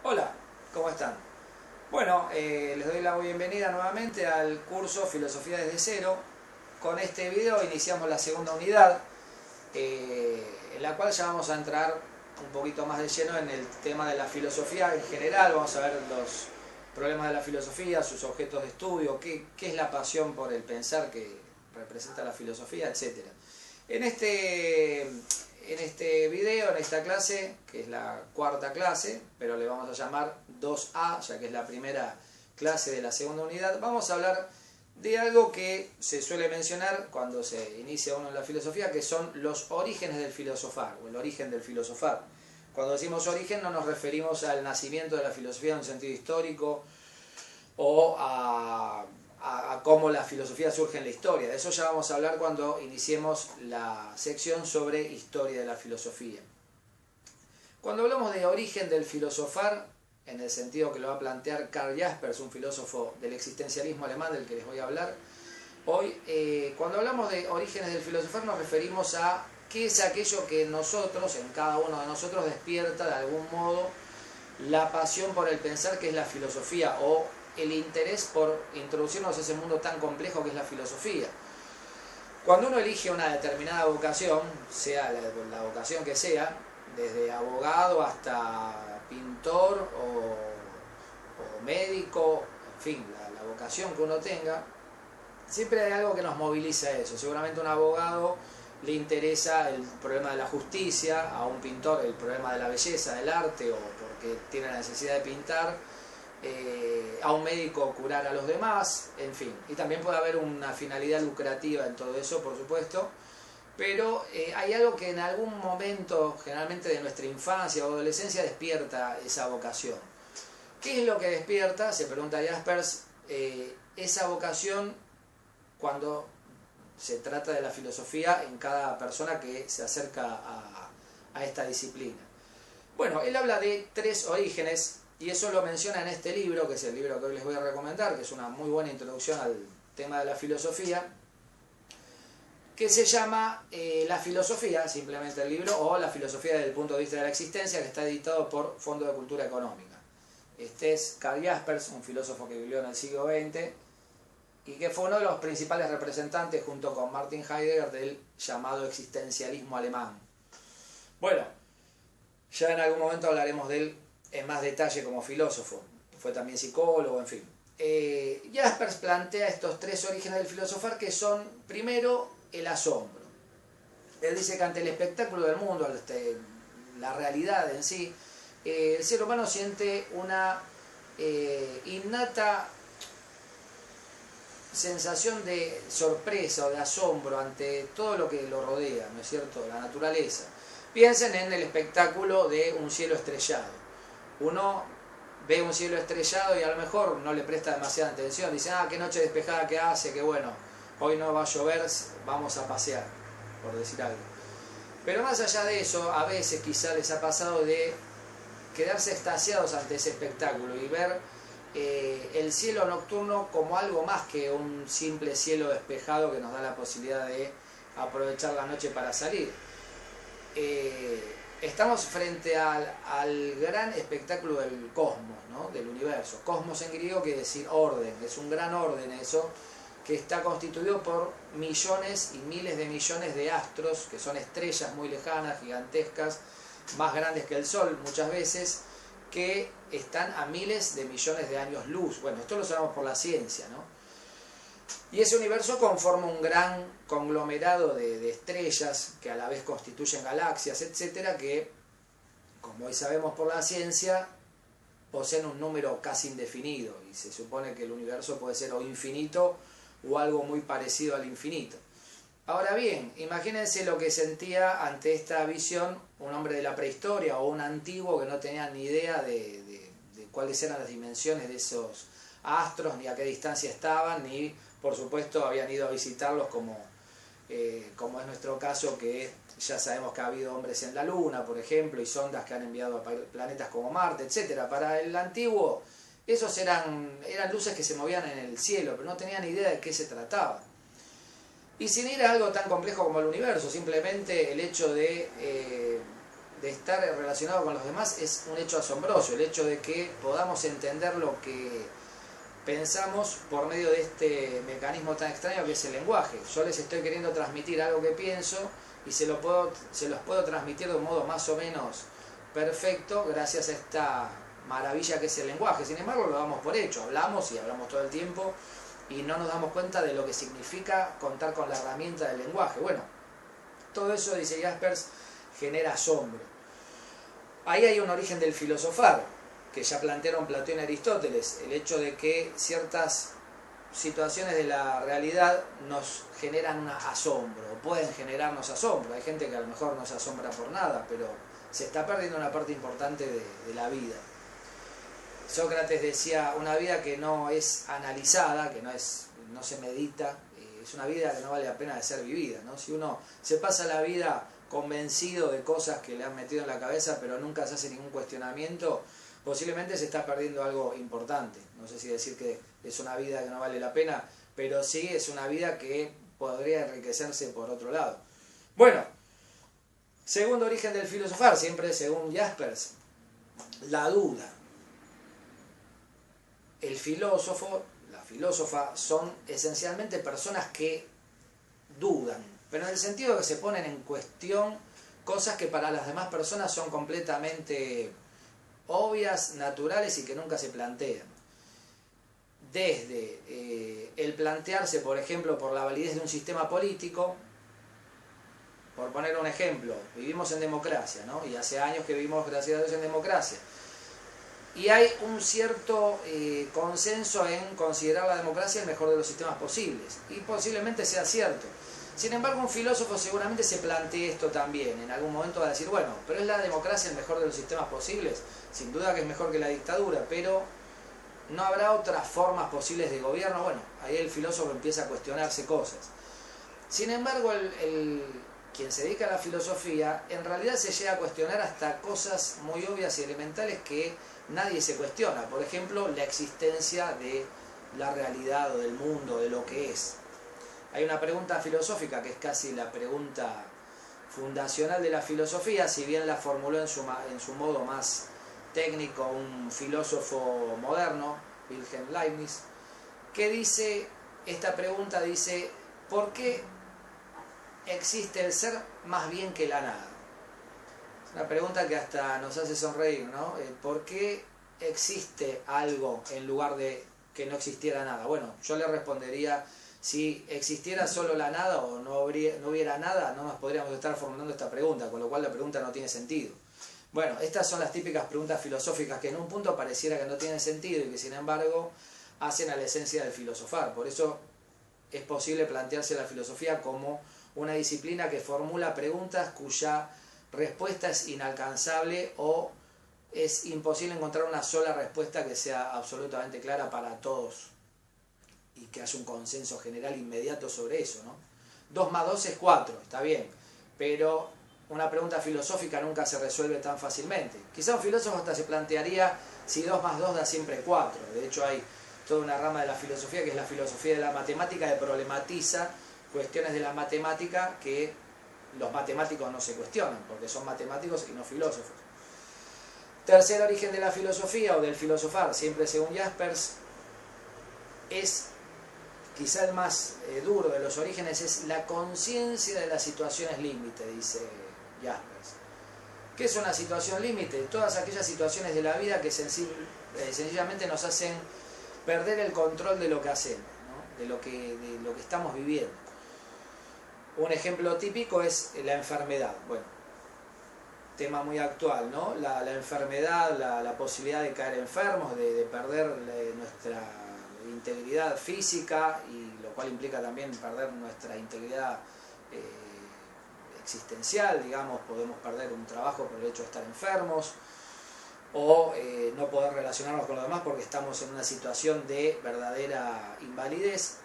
Hola, ¿cómo están? Bueno, les doy la bienvenida nuevamente al curso Filosofía desde cero. Con este video iniciamos la segunda unidad, en la cual ya vamos a entrar un poquito más de lleno en el tema de la filosofía en general. Vamos a ver los problemas de la filosofía, sus objetos de estudio, qué es la pasión por el pensar que representa la filosofía, etc. En este video, en esta clase, que es la cuarta clase, pero le vamos a llamar 2A, ya que es la primera clase de la segunda unidad, vamos a hablar de algo que se suele mencionar cuando se inicia uno en la filosofía, que son los orígenes del filosofar, o el origen del filosofar. Cuando decimos origen no nos referimos al nacimiento de la filosofía en un sentido histórico o a cómo la filosofía surge en la historia. De eso ya vamos a hablar cuando iniciemos la sección sobre historia de la filosofía. Cuando hablamos de origen del filosofar, en el sentido que lo va a plantear Karl Jaspers, un filósofo del existencialismo alemán del que les voy a hablar hoy, cuando hablamos de orígenes del filosofar nos referimos a qué es aquello que nosotros, en cada uno de nosotros, despierta de algún modo la pasión por el pensar, que es la filosofía, o el interés por introducirnos a ese mundo tan complejo que es la filosofía. Cuando uno elige una determinada vocación, sea la vocación que sea, desde abogado hasta pintor o médico, en fin, la vocación que uno tenga, siempre hay algo que nos moviliza a eso. Seguramente a un abogado le interesa el problema de la justicia, a un pintor el problema de la belleza, del arte, o porque tiene la necesidad de pintar, a un médico curar a los demás, en fin. Y también puede haber una finalidad lucrativa en todo eso, por supuesto, pero hay algo que en algún momento, generalmente de nuestra infancia o adolescencia, despierta esa vocación. ¿Qué es lo que despierta? Se pregunta Jaspers, esa vocación cuando se trata de la filosofía en cada persona que se acerca a esta disciplina. Bueno, él habla de tres orígenes, y eso lo menciona en este libro, que es el libro que hoy les voy a recomendar, que es una muy buena introducción al tema de la filosofía, que se llama La filosofía, simplemente el libro, o La filosofía desde el punto de vista de la existencia, que está editado por Fondo de Cultura Económica. Este es Karl Jaspers, un filósofo que vivió en el siglo XX, y que fue uno de los principales representantes, junto con Martin Heidegger, del llamado existencialismo alemán. Bueno, ya en algún momento hablaremos de él en más detalle como filósofo. Fue también psicólogo, en fin. Jaspers plantea estos tres orígenes del filosofar, que son, primero, el asombro. Él dice que ante el espectáculo del mundo, la realidad en sí, el ser humano siente una innata sensación de sorpresa o de asombro ante todo lo que lo rodea, ¿no es cierto?, la naturaleza. Piensen en el espectáculo de un cielo estrellado. Uno ve un cielo estrellado y a lo mejor no le presta demasiada atención, dice, qué noche despejada que hace, que bueno, hoy no va a llover, vamos a pasear, por decir algo. Pero más allá de eso, a veces quizá les ha pasado de quedarse extasiados ante ese espectáculo y ver el cielo nocturno como algo más que un simple cielo despejado que nos da la posibilidad de aprovechar la noche para salir. Estamos frente al gran espectáculo del cosmos, ¿no?, del universo. Cosmos en griego quiere decir orden, es un gran orden eso, que está constituido por millones y miles de millones de astros, que son estrellas muy lejanas, gigantescas, más grandes que el Sol muchas veces, que están a miles de millones de años luz. Bueno, esto lo sabemos por la ciencia, ¿no? Y ese universo conforma un gran conglomerado de estrellas que a la vez constituyen galaxias, etcétera, que, como hoy sabemos por la ciencia, poseen un número casi indefinido, y se supone que el universo puede ser o infinito o algo muy parecido al infinito. Ahora bien, imagínense lo que sentía ante esta visión un hombre de la prehistoria o un antiguo que no tenía ni idea de cuáles eran las dimensiones de esos astros, ni a qué distancia estaban, ni por supuesto habían ido a visitarlos como es nuestro caso, que ya sabemos que ha habido hombres en la Luna, por ejemplo, y sondas que han enviado a planetas como Marte, etc. Para el antiguo, esos eran luces que se movían en el cielo, pero no tenían idea de qué se trataba. Y sin ir a algo tan complejo como el universo, simplemente el hecho de de estar relacionado con los demás es un hecho asombroso, el hecho de que podamos entender lo que pensamos por medio de este mecanismo tan extraño que es el lenguaje. Yo les estoy queriendo transmitir algo que pienso y se los puedo transmitir de un modo más o menos perfecto gracias a esta maravilla que es el lenguaje. Sin embargo, lo damos por hecho, hablamos y hablamos todo el tiempo y no nos damos cuenta de lo que significa contar con la herramienta del lenguaje. Bueno, todo eso, dice Jaspers, genera asombro. Ahí hay un origen del filosofar, que ya plantearon Platón y Aristóteles, el hecho de que ciertas situaciones de la realidad nos generan un asombro, pueden generarnos asombro. Hay gente que a lo mejor no se asombra por nada, pero se está perdiendo una parte importante de la vida. Sócrates decía, una vida que no es analizada, que no se medita, es una vida que no vale la pena de ser vivida, ¿no? Si uno se pasa la vida convencido de cosas que le han metido en la cabeza, pero nunca se hace ningún cuestionamiento, posiblemente se está perdiendo algo importante. No sé si decir que es una vida que no vale la pena, pero sí es una vida que podría enriquecerse por otro lado. Bueno, segundo origen del filosofar, siempre según Jaspers, la duda. El filósofo, la filósofa, son esencialmente personas que dudan, pero en el sentido de que se ponen en cuestión cosas que para las demás personas son completamente obvias, naturales y que nunca se plantean. Desde el plantearse, por ejemplo, por la validez de un sistema político, por poner un ejemplo, vivimos en democracia, ¿no? Y hace años que vivimos, gracias a Dios, en democracia. Y hay un cierto consenso en considerar la democracia el mejor de los sistemas posibles. Y posiblemente sea cierto. Sin embargo, un filósofo seguramente se plantee esto también. En algún momento va a decir, bueno, pero ¿es la democracia el mejor de los sistemas posibles? Sin duda que es mejor que la dictadura, pero ¿no habrá otras formas posibles de gobierno? Bueno, ahí el filósofo empieza a cuestionarse cosas. Sin embargo, quien se dedica a la filosofía, en realidad se llega a cuestionar hasta cosas muy obvias y elementales que nadie se cuestiona. Por ejemplo, la existencia de la realidad o del mundo, de lo que es. Hay una pregunta filosófica que es casi la pregunta fundacional de la filosofía, si bien la formuló en su modo más técnico un filósofo moderno, Wilhelm Leibniz, que dice, esta pregunta dice, ¿por qué existe el ser más bien que la nada? Es una pregunta que hasta nos hace sonreír, ¿no? ¿Por qué existe algo en lugar de que no existiera nada? Bueno, yo le respondería, si existiera solo la nada o no hubiera nada, no nos podríamos estar formulando esta pregunta, con lo cual la pregunta no tiene sentido. Bueno, estas son las típicas preguntas filosóficas que en un punto pareciera que no tienen sentido y que sin embargo hacen a la esencia del filosofar. Por eso es posible plantearse la filosofía como una disciplina que formula preguntas cuya respuesta es inalcanzable o es imposible encontrar una sola respuesta que sea absolutamente clara para todos y que haya un consenso general inmediato sobre eso, ¿no? 2 más 2 es 4, está bien, pero una pregunta filosófica nunca se resuelve tan fácilmente. Quizá un filósofo hasta se plantearía si 2 más 2 da siempre 4. De hecho hay toda una rama de la filosofía que es la filosofía de la matemática que problematiza cuestiones de la matemática que los matemáticos no se cuestionan, porque son matemáticos y no filósofos. Tercer origen de la filosofía o del filosofar, siempre según Jaspers, es quizá el más duro de los orígenes, es la conciencia de las situaciones límite, dice Jaspers. ¿Qué es una situación límite? Todas aquellas situaciones de la vida que sencillamente nos hacen perder el control de lo que hacemos, ¿no? de lo que estamos viviendo. Un ejemplo típico es la enfermedad. Bueno, tema muy actual, ¿no? La enfermedad, la posibilidad de caer enfermos, de perder nuestra integridad física, y lo cual implica también perder nuestra integridad existencial, digamos, podemos perder un trabajo por el hecho de estar enfermos, o no poder relacionarnos con los demás porque estamos en una situación de verdadera invalidez.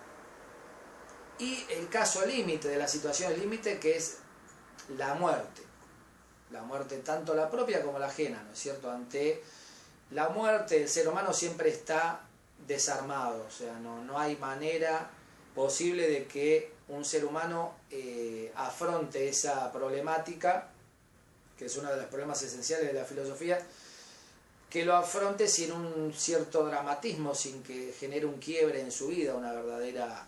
Y el caso límite de la situación límite, que es la muerte. La muerte tanto la propia como la ajena, ¿no es cierto? Ante la muerte el ser humano siempre está desarmado, o sea, no hay manera posible de que un ser humano afronte esa problemática que es uno de los problemas esenciales de la filosofía, que lo afronte sin un cierto dramatismo, sin que genere un quiebre en su vida, una verdadera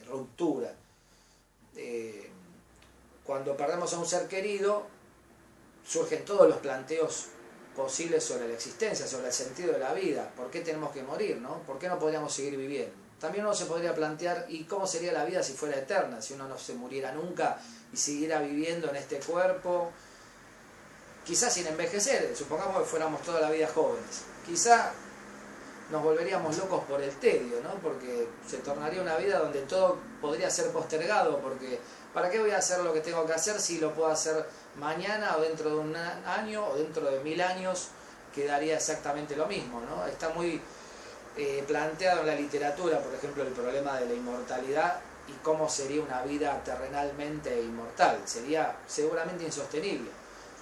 ruptura. Cuando perdemos a un ser querido, surgen todos los planteos posibles sobre la existencia, sobre el sentido de la vida. ¿Por qué tenemos que morir, no? ¿Por qué no podríamos seguir viviendo? También uno se podría plantear, ¿y cómo sería la vida si fuera eterna? Si uno no se muriera nunca y siguiera viviendo en este cuerpo, quizás sin envejecer, supongamos que fuéramos toda la vida jóvenes. Quizá nos volveríamos locos por el tedio, ¿no? Porque se tornaría una vida donde todo podría ser postergado, porque ¿para qué voy a hacer lo que tengo que hacer si lo puedo hacer mañana o dentro de un año o dentro de 1000 años? Quedaría exactamente lo mismo, ¿no? Está muy planteado en la literatura, por ejemplo, el problema de la inmortalidad y cómo sería una vida terrenalmente inmortal. Sería seguramente insostenible.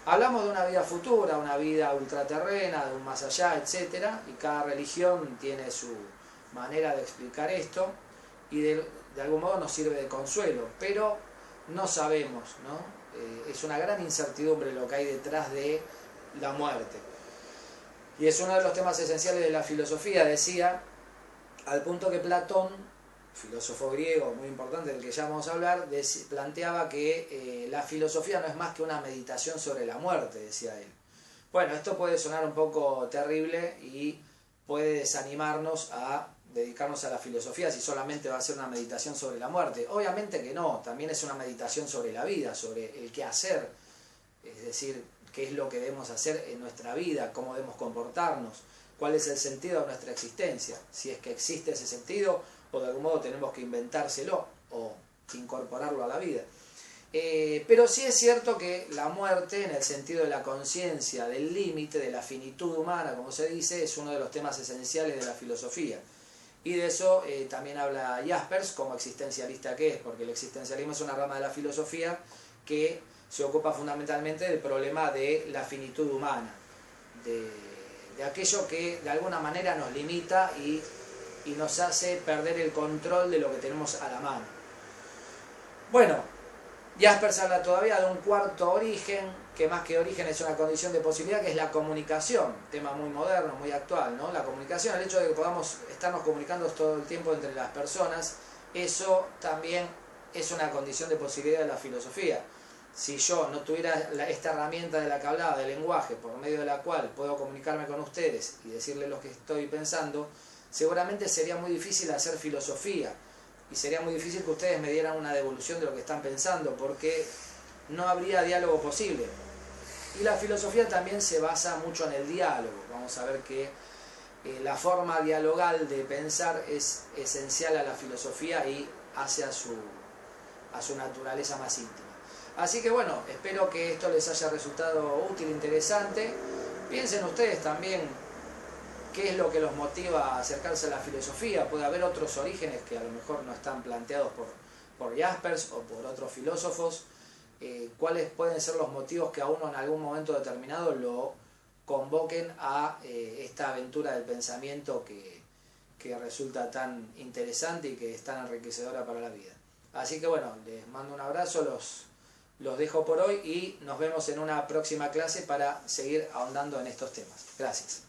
Hablamos de una vida futura, una vida ultraterrena, de un más allá, etc. Y cada religión tiene su manera de explicar esto y de algún modo nos sirve de consuelo, pero no sabemos, ¿no? Es una gran incertidumbre lo que hay detrás de la muerte. Y es uno de los temas esenciales de la filosofía, decía, al punto que Platón, filósofo griego muy importante del que ya vamos a hablar, planteaba que la filosofía no es más que una meditación sobre la muerte, decía él. Bueno, esto puede sonar un poco terrible y puede desanimarnos a dedicarnos a la filosofía si solamente va a ser una meditación sobre la muerte. Obviamente que no, también es una meditación sobre la vida, sobre el qué hacer, es decir, qué es lo que debemos hacer en nuestra vida, cómo debemos comportarnos, cuál es el sentido de nuestra existencia, si es que existe ese sentido o de algún modo tenemos que inventárselo o incorporarlo a la vida. Pero sí es cierto que la muerte, en el sentido de la conciencia, del límite, de la finitud humana, como se dice, es uno de los temas esenciales de la filosofía. Y de eso también habla Jaspers como existencialista que es, porque el existencialismo es una rama de la filosofía que se ocupa fundamentalmente del problema de la finitud humana, de aquello que de alguna manera nos limita y nos hace perder el control de lo que tenemos a la mano. Bueno, Jaspers habla todavía de un cuarto origen, que más que origen es una condición de posibilidad, que es la comunicación, tema muy moderno, muy actual, ¿no? La comunicación, el hecho de que podamos estarnos comunicando todo el tiempo entre las personas, eso también es una condición de posibilidad de la filosofía. Si yo no tuviera esta herramienta de la que hablaba, del lenguaje, por medio de la cual puedo comunicarme con ustedes y decirles lo que estoy pensando, seguramente sería muy difícil hacer filosofía y sería muy difícil que ustedes me dieran una devolución de lo que están pensando, porque no habría diálogo posible. Y la filosofía también se basa mucho en el diálogo. Vamos a ver que la forma dialogal de pensar es esencial a la filosofía y hacia su naturaleza más íntima. Así que bueno, espero que esto les haya resultado útil, interesante. Piensen ustedes también qué es lo que los motiva a acercarse a la filosofía. Puede haber otros orígenes que a lo mejor no están planteados por Jaspers o por otros filósofos. ¿Cuáles pueden ser los motivos que a uno en algún momento determinado lo convoquen a esta aventura del pensamiento que resulta tan interesante y que es tan enriquecedora para la vida? Así que bueno, les mando un abrazo, los dejo por hoy y nos vemos en una próxima clase para seguir ahondando en estos temas. Gracias.